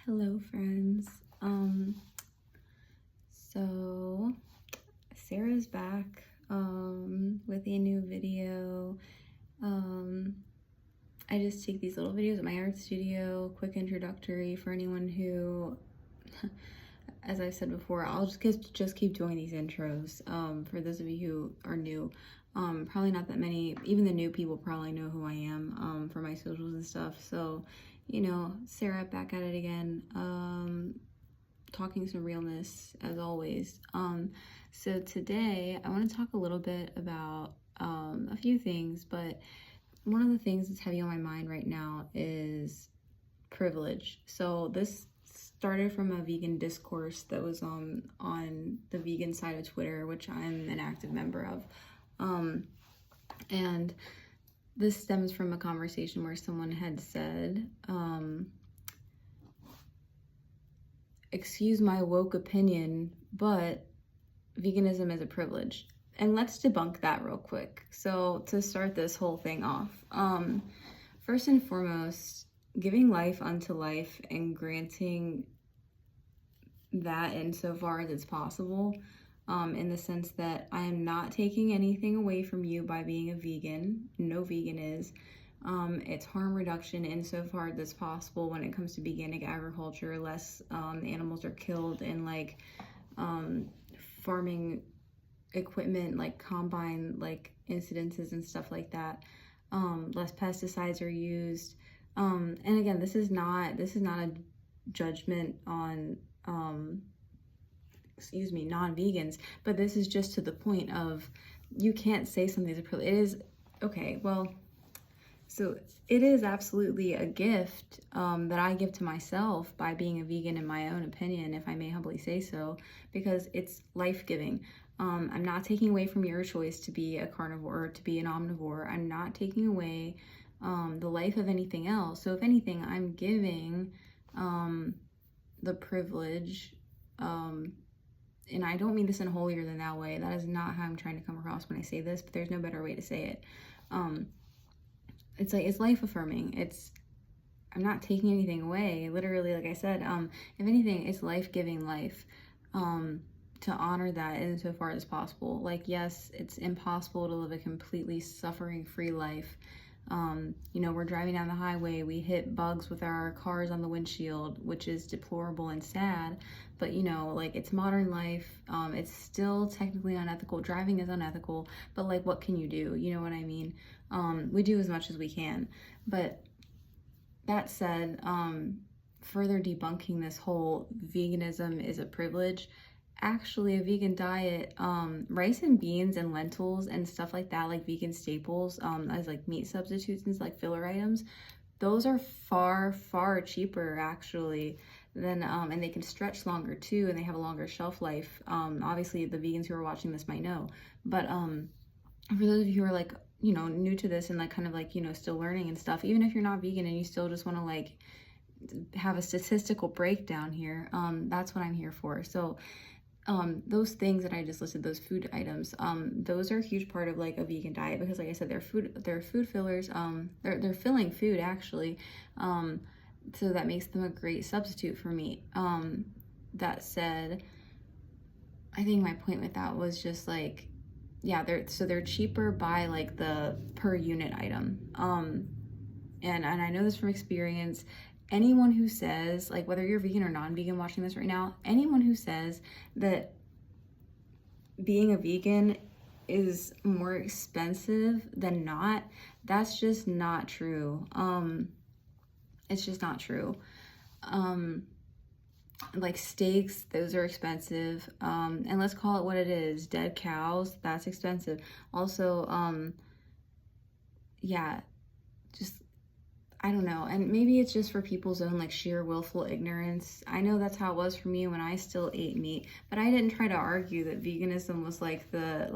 Hello friends. So Sarah's back with a new video. I just take these little videos at my art studio, quick introductory for anyone who as I've said before, I'll just keep doing these intros. For those of you who are new, probably not that many, even the new people probably know who I am for my socials and stuff. So, you know, Sarah back at it again, talking some realness as always. So today I want to talk a little bit about a few things, but one of the things that's heavy on my mind right now is privilege. So this started from a vegan discourse that was on the vegan side of Twitter, which I'm an active member of. And this stems from a conversation where someone had said, excuse my woke opinion, but veganism is a privilege. And let's debunk that real quick. So to start this whole thing off, first and foremost, giving life unto life and granting that insofar as it's possible, in the sense that I am not taking anything away from you by being a vegan. No vegan is. It's harm reduction insofar as it's possible when it comes to veganic agriculture. Less animals are killed in like farming equipment, like combine like incidences and stuff like that. Less pesticides are used. And again, this is not a judgment on non-vegans, but this is just to the point of you can't say something's a privilege. It is okay, well, so it is absolutely a gift that I give to myself by being a vegan, in my own opinion, if I may humbly say so, because it's life-giving. I'm not taking away from your choice to be a carnivore or to be an omnivore. I'm not taking away the life of anything else. So if anything, I'm giving the privilege, and I don't mean this in a holier than thou way. That is not how I'm trying to come across when I say this, but there's no better way to say it. It's like, it's life affirming. I'm not taking anything away. Literally, like I said, if anything, it's life-giving life. To honor that insofar as possible. Like, yes, it's impossible to live a completely suffering-free life. You know, we're driving down the highway, we hit bugs with our cars on the windshield, which is deplorable and sad, but you know, like, it's modern life. It's still technically unethical. Driving is unethical, but like, what can you do? You know what I mean? We do as much as we can. But that said, further debunking this whole veganism is a privilege. Actually, a vegan diet, rice and beans and lentils and stuff like that, like vegan staples, as like meat substitutes and like filler items, those are far cheaper actually than, and they can stretch longer too, and they have a longer shelf life. Obviously the vegans who are watching this might know, but for those of you who are like, you know, new to this and like kind of like, you know, still learning and stuff, even if you're not vegan and you still just want to like have a statistical breakdown here, that's what I'm here for. So those things that I just listed, those food items, those are a huge part of like a vegan diet, because like I said, they're food fillers, they're filling food actually, so that makes them a great substitute for meat. That said, I think my point with that was just like, yeah, they're cheaper by like the per unit item, and I know this from experience. Anyone who says, like, whether you're vegan or non-vegan watching this right now, anyone who says that being a vegan is more expensive than not, that's just not true. It's just not true. Like steaks, those are expensive. And let's call it what it is. Dead cows, that's expensive. Also, yeah, just, I don't know, and maybe it's just for people's own like sheer willful ignorance. I know that's how it was for me when I still ate meat, but I didn't try to argue that veganism was like the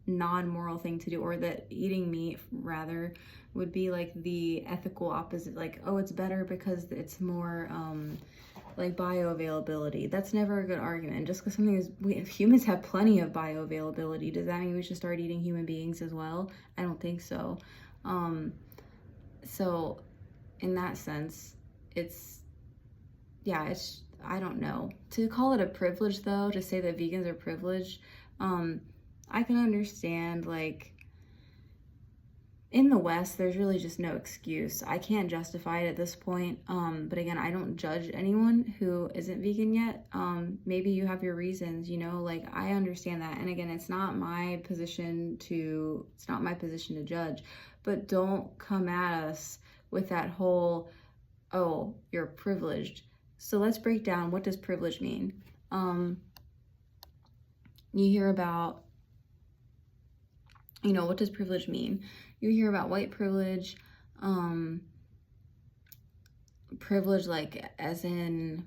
non-moral thing to do, or that eating meat rather would be like the ethical opposite, like, oh, it's better because it's more like bioavailability. That's never a good argument. Just because something is, if humans have plenty of bioavailability, does that mean we should start eating human beings as well? I don't think so. So in that sense, it's yeah, it's, I don't know. To call it a privilege though, to say that vegans are privileged, I can understand, like, in the West, there's really just no excuse. I can't justify it at this point. But again, I don't judge anyone who isn't vegan yet. Maybe you have your reasons, you know, like I understand that. And again, it's not my position to judge, but don't come at us with that whole, oh, you're privileged. So let's break down, what does privilege mean? You hear about, you know, what does privilege mean? You hear about white privilege, privilege like as in,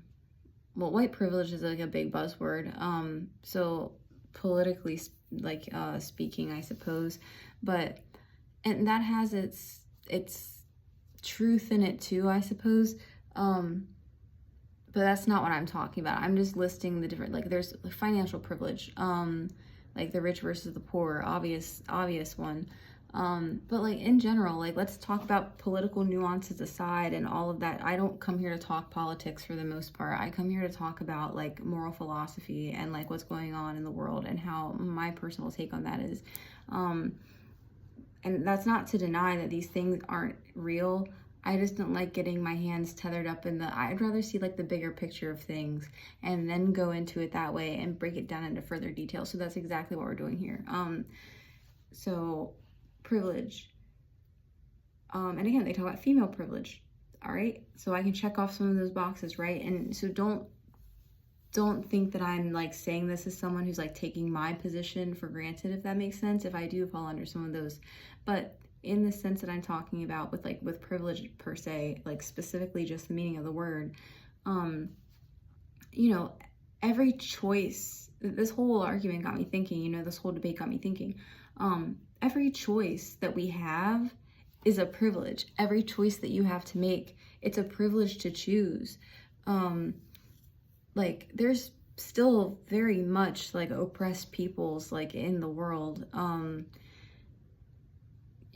well, white privilege is like a big buzzword. So politically, like speaking, I suppose, but and that has its truth in it too, I suppose. But that's not what I'm talking about. I'm just listing the different, like there's financial privilege, like the rich versus the poor, obvious one. But like in general, like let's talk about political nuances aside and all of that. I don't come here to talk politics for the most part. I come here to talk about like moral philosophy and like what's going on in the world and how my personal take on that is. And that's not to deny that these things aren't real. I just don't like getting my hands tethered up in I'd rather see like the bigger picture of things and then go into it that way and break it down into further detail. So that's exactly what we're doing here. So privilege. And again, they talk about female privilege. All right. So I can check off some of those boxes, right? And so don't think that I'm like saying this as someone who's like taking my position for granted, if that makes sense. If I do fall under some of those, but in the sense that I'm talking about with privilege per se, like specifically just the meaning of the word, you know, every choice, this whole argument got me thinking, you know, this whole debate got me thinking, every choice that we have is a privilege. Every choice that you have to make, it's a privilege to choose. Like there's still very much like oppressed peoples like in the world.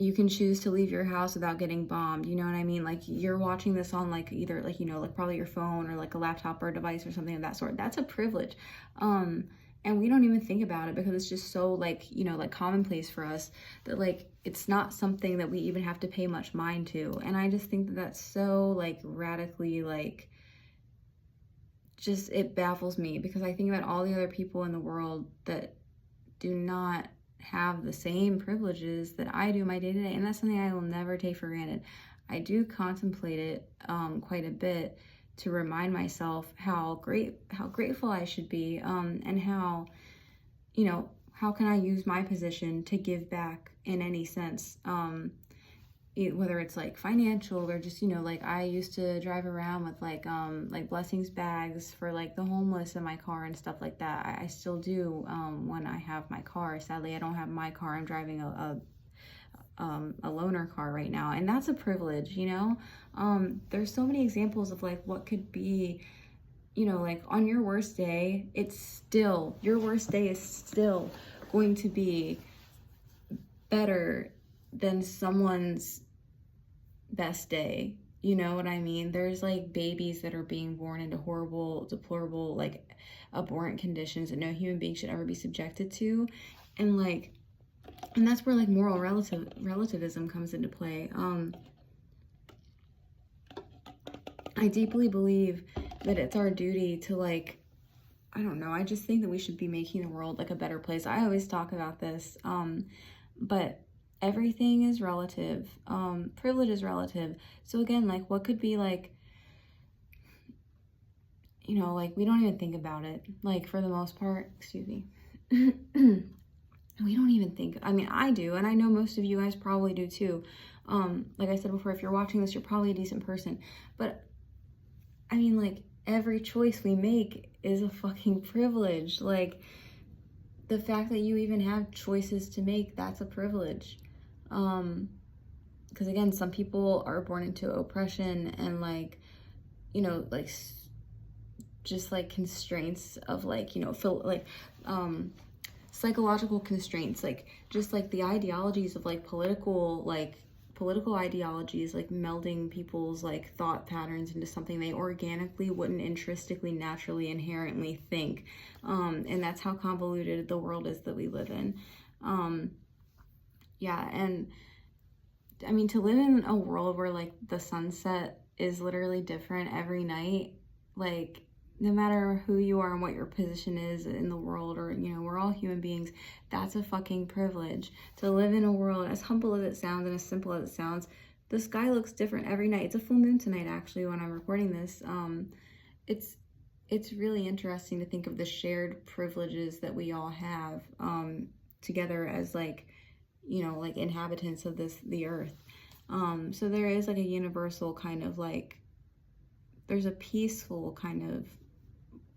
You can choose to leave your house without getting bombed, you know what I mean? Like you're watching this on like either like, you know, like probably your phone or like a laptop or a device or something of that sort. That's a privilege. And we don't even think about it because it's just so like, you know, like commonplace for us that like it's not something that we even have to pay much mind to. And I just think that that's so like radically like, just it baffles me because I think about all the other people in the world that do not have the same privileges that I do my day-to-day, and that's something I will never take for granted. I do contemplate it quite a bit to remind myself how grateful I should be, and how, you know, how can I use my position to give back in any sense, whether it's like financial or just, you know, like I used to drive around with like blessings bags for like the homeless in my car and stuff like that. I still do when I have my car. Sadly, I don't have my car. I'm driving a loaner car right now, and that's a privilege, you know. There's so many examples of like what could be, you know, like on your worst day, your worst day is still going to be better than someone's best day. You know what I mean? There's like babies that are being born into horrible, deplorable, like abhorrent conditions that no human being should ever be subjected to. And like, and that's where like moral relativism comes into play. I deeply believe that it's our duty to like, I don't know, I just think that we should be making the world like a better place. I always talk about this, but everything is relative. Privilege is relative. So again, like what could be like, you know, like we don't even think about it. Like for the most part, excuse me. We don't even think, I mean, I do, and I know most of you guys probably do too. Like I said before, if you're watching this, you're probably a decent person. But I mean, like every choice we make is a fucking privilege. Like the fact that you even have choices to make, that's a privilege. Because again, some people are born into oppression and like, you know, like just like constraints of like, you know, psychological constraints, like just like the ideologies of like political ideologies, like melding people's like thought patterns into something they organically wouldn't intrinsically, naturally, inherently think. And that's how convoluted the world is that we live in. Yeah, and I mean, to live in a world where like the sunset is literally different every night, like no matter who you are and what your position is in the world, or you know, we're all human beings, that's a fucking privilege. To live in a world, as humble as it sounds and as simple as it sounds, the sky looks different every night. It's a full moon tonight actually when I'm recording this. It's really interesting to think of the shared privileges that we all have together as like, you know, like inhabitants of the earth. So there is like a universal kind of like, there's a peaceful kind of,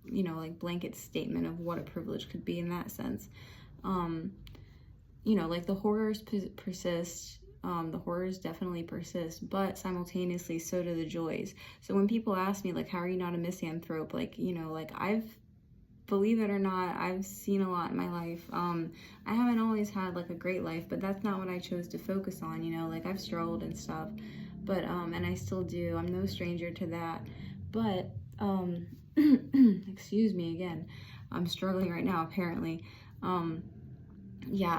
you know, like blanket statement of what a privilege could be in that sense. You know, like the horrors persist. The horrors definitely persist, but simultaneously so do the joys. So when people ask me like, how are you not a misanthrope? Like, you know, like believe it or not, I've seen a lot in my life. I haven't always had like a great life, but that's not what I chose to focus on, you know, like I've struggled and stuff, but, and I still do. I'm no stranger to that, but, excuse me again, I'm struggling right now, apparently. Yeah,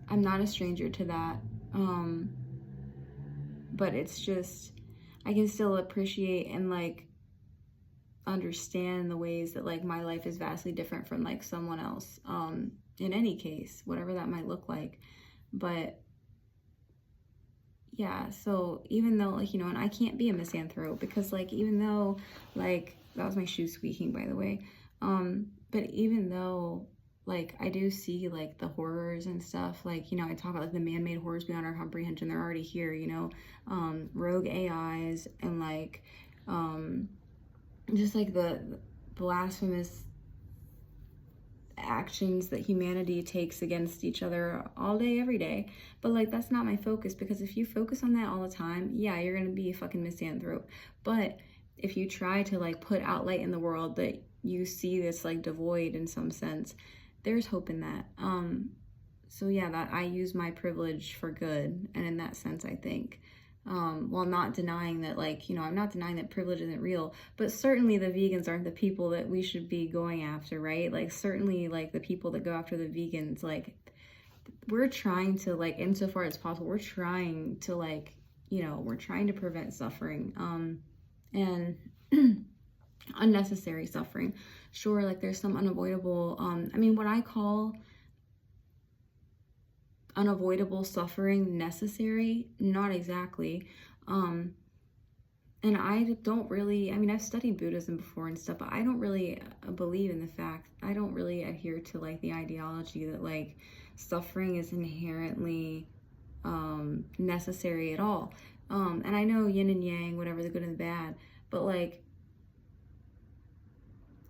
I'm not a stranger to that, but it's just, I can still appreciate and like understand the ways that like my life is vastly different from like someone else, in any case, whatever that might look like. But yeah, so even though like, you know, and I can't be a misanthrope because like, even though like, that was my shoe squeaking, by the way, but even though like I do see like the horrors and stuff, like, you know, I talk about like the man-made horrors beyond our comprehension, they're already here, you know, rogue AIs and like just like the blasphemous actions that humanity takes against each other all day, every day. But like, that's not my focus, because if you focus on that all the time, yeah, you're gonna be a fucking misanthrope. But if you try to like put out light in the world that you see this like devoid in some sense, there's hope in that. So yeah, that I use my privilege for good, and in that sense, I think, while not denying that, like, you know, I'm not denying that privilege isn't real, but certainly the vegans aren't the people that we should be going after, right? Like, certainly, like, the people that go after the vegans, like, we're trying to, like, insofar as possible, we're trying to, like, you know, we're trying to prevent suffering, and unnecessary suffering. Sure, like, there's some unavoidable, I mean, what I call unavoidable suffering necessary, not exactly. And I don't really, I mean, I've studied Buddhism before and stuff, but I don't really believe in the fact, I don't really adhere to like the ideology that like suffering is inherently necessary at all. And I know yin and yang, whatever, the good and the bad, but like,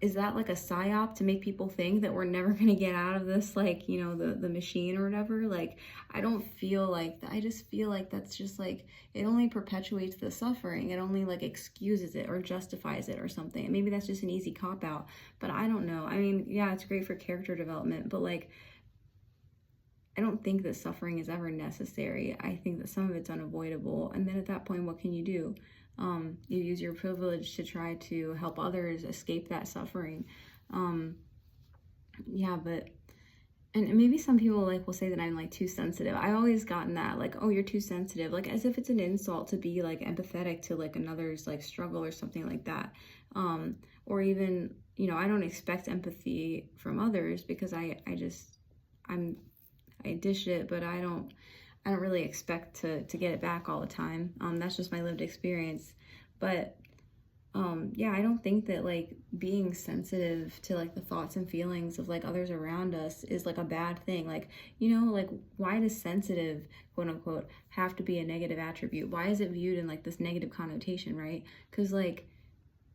is that like a psyop to make people think that we're never going to get out of this, like, you know, the machine or whatever? Like, I don't feel like that. I just feel like that's just like, it only perpetuates the suffering. It only like excuses it or justifies it or something. And maybe that's just an easy cop out, but I don't know. I mean, yeah, it's great for character development, but like, I don't think that suffering is ever necessary. I think that some of it's unavoidable. And then at that point, what can you do? You use your privilege to try to help others escape that suffering. Yeah, but, and maybe some people like will say that I'm like too sensitive. I always gotten that, like, oh, you're too sensitive, like as if it's an insult to be like empathetic to like another's like struggle or something like that. Or even, you know, I don't expect empathy from others because I dish it, but I don't really expect to get it back all the time. That's just my lived experience. But yeah, I don't think that like being sensitive to like the thoughts and feelings of like others around us is like a bad thing. Like, you know, like why does sensitive, quote unquote, have to be a negative attribute? Why is it viewed in like this negative connotation, right? Because like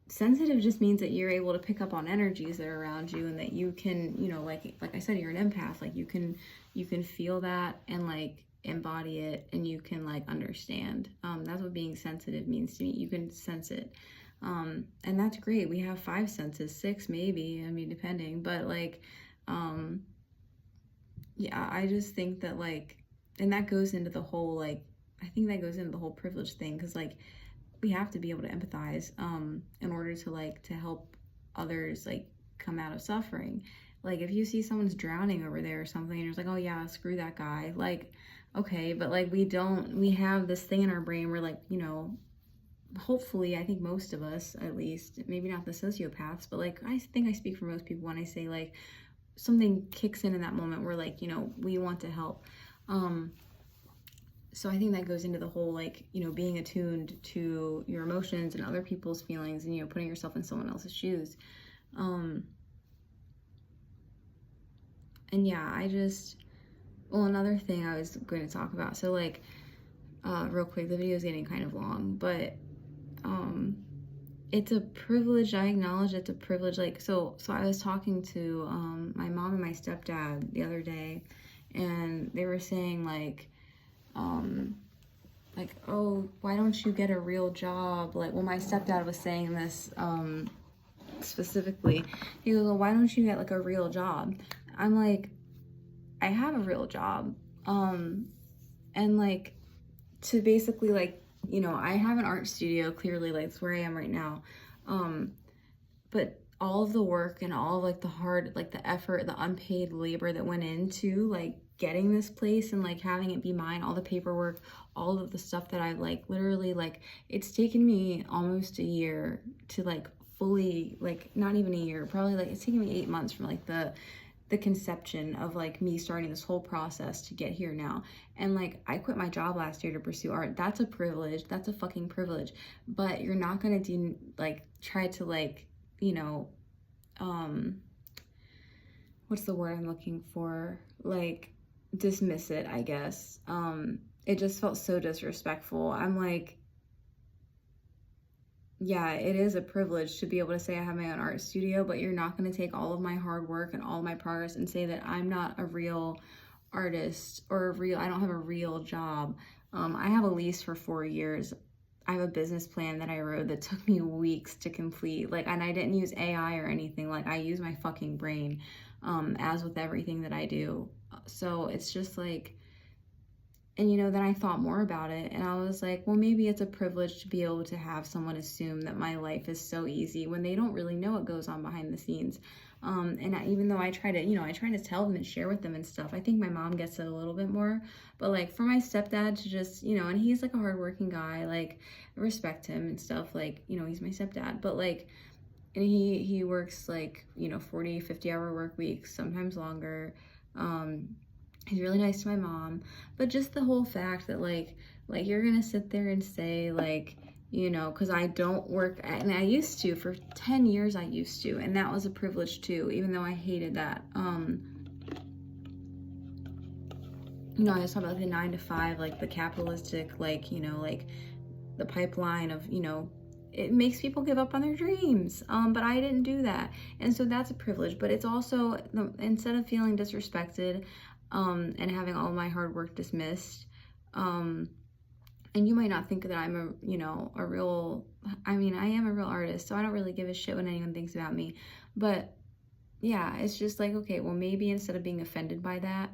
sensitive just means that you're able to pick up on energies that are around you, and that you can, you know, like I said, you're an empath. Like you can feel that and like embody it, and you can like understand. That's what being sensitive means to me. You can sense it, and that's great. We have 5 senses, 6 maybe, I mean, depending, but like yeah, I just think that like, and that goes into the whole like I think that goes into the whole privilege thing, because like we have to be able to empathize in order to like to help others like come out of suffering. Like if you see someone's drowning over there or something and you're just like, oh yeah, screw that guy, like okay, but like we have this thing in our brain where like, you know, hopefully, I think most of us at least, maybe not the sociopaths, but like I think I speak for most people when I say like something kicks in that moment where like, you know, we want to help. So I think that goes into the whole like, you know, being attuned to your emotions and other people's feelings, and you know, putting yourself in someone else's shoes. And yeah, well, another thing I was going to talk about, so like real quick, the video is getting kind of long, but it's a privilege. I acknowledge it's a privilege. Like, so I was talking to my mom and my stepdad the other day, and they were saying like, oh, why don't you get a real job? Like, well, my stepdad was saying this specifically. He goes, well, why don't you get like a real job? I'm like, I have a real job. And like, to basically like, you know, I have an art studio, clearly, like it's where I am right now. But all of the work and all of like the hard, like the effort, the unpaid labor that went into like getting this place and like having it be mine, all the paperwork, all of the stuff that I like literally like, it's taken me almost a year to like fully, like not even a year, probably like it's taken me 8 months from like the conception of like me starting this whole process to get here now. And like I quit my job last year to pursue art. That's a privilege. That's a fucking privilege. But you're not gonna do like try to like, you know, what's the word I'm looking for? Like dismiss it, I guess. It just felt so disrespectful. I'm like, yeah, it is a privilege to be able to say I have my own art studio, but you're not going to take all of my hard work and all of my progress and say that I'm not a real artist or I don't have a real job. I have a lease for 4 years. I have a business plan that I wrote that took me weeks to complete. Like, and I didn't use AI or anything. Like, I use my fucking brain, as with everything that I do. So it's just like, and, you know, then I thought more about it and I was like, well, maybe it's a privilege to be able to have someone assume that my life is so easy when they don't really know what goes on behind the scenes. Even though I try to, you know, I try to tell them and share with them and stuff, I think my mom gets it a little bit more. But like for my stepdad to just, you know, and he's like a hardworking guy, like I respect him and stuff, like, you know, he's my stepdad, but like, and he works like, you know, 40, 50-hour work weeks, sometimes longer. He's really nice to my mom, but just the whole fact that like you're gonna sit there and say like, you know, because I don't work, and I used to for 10 years, I used to, and that was a privilege too, even though I hated that. You know, I was talking about like the 9 to 5, like the capitalistic, like, you know, like the pipeline of, you know, it makes people give up on their dreams. But I didn't do that, and so that's a privilege. But it's also, instead of feeling disrespected, and having all my hard work dismissed, and you might not think that I'm a, you know, a real, I mean, I am a real artist, so I don't really give a shit what anyone thinks about me. But yeah, it's just like, okay, well, maybe instead of being offended by that,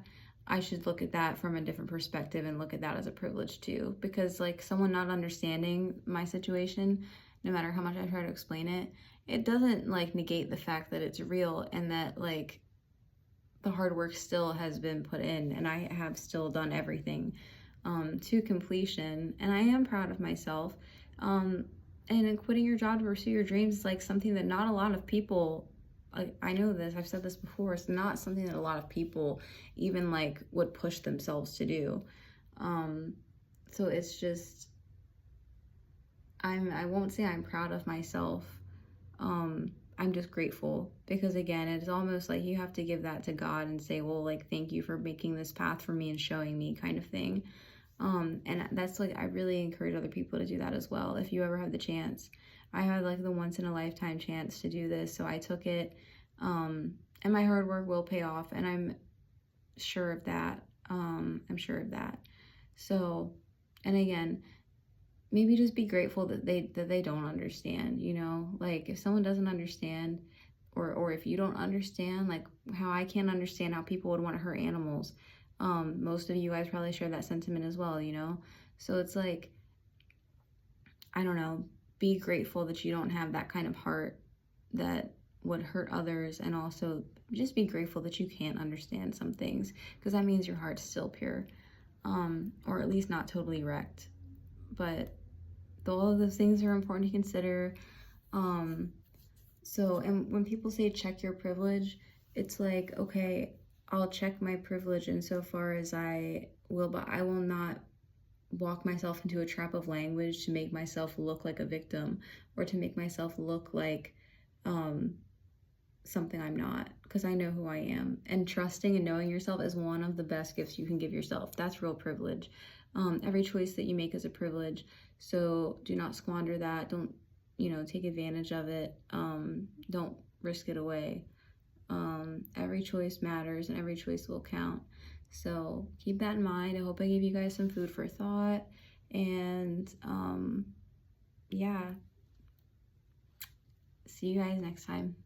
I should look at that from a different perspective and look at that as a privilege too. Because like someone not understanding my situation, no matter how much I try to explain it, it doesn't like negate the fact that it's real and that like the hard work still has been put in and I have still done everything to completion, and I am proud of myself. And in quitting your job to pursue your dreams is like something that not a lot of people, I know this, I've said this before, it's not something that a lot of people even like would push themselves to do. So it's just, I won't say I'm proud of myself. I'm just grateful, because again, it's almost like you have to give that to God and say, well, like, thank you for making this path for me and showing me, kind of thing. And that's like, I really encourage other people to do that as well. If you ever have the chance, I had like the once in a lifetime chance to do this. So I took it, and my hard work will pay off. And I'm sure of that. I'm sure of that. So, and again, maybe just be grateful that they don't understand, you know, like if someone doesn't understand, or if you don't understand, like how I can't understand how people would want to hurt animals. Most of you guys probably share that sentiment as well, you know. So it's like, I don't know, be grateful that you don't have that kind of heart that would hurt others, and also just be grateful that you can't understand some things, because that means your heart's still pure, or at least not totally wrecked. But all of those things are important to consider. So, and when people say check your privilege, it's like, okay, I'll check my privilege insofar as I will, but I will not walk myself into a trap of language to make myself look like a victim, or to make myself look like something I'm not, because I know who I am. And trusting and knowing yourself is one of the best gifts you can give yourself. That's real privilege. Every choice that you make is a privilege, so do not squander that. Don't, take advantage of it. Don't risk it away. Every choice matters, and every choice will count. So keep that in mind. I hope I gave you guys some food for thought. And yeah, see you guys next time.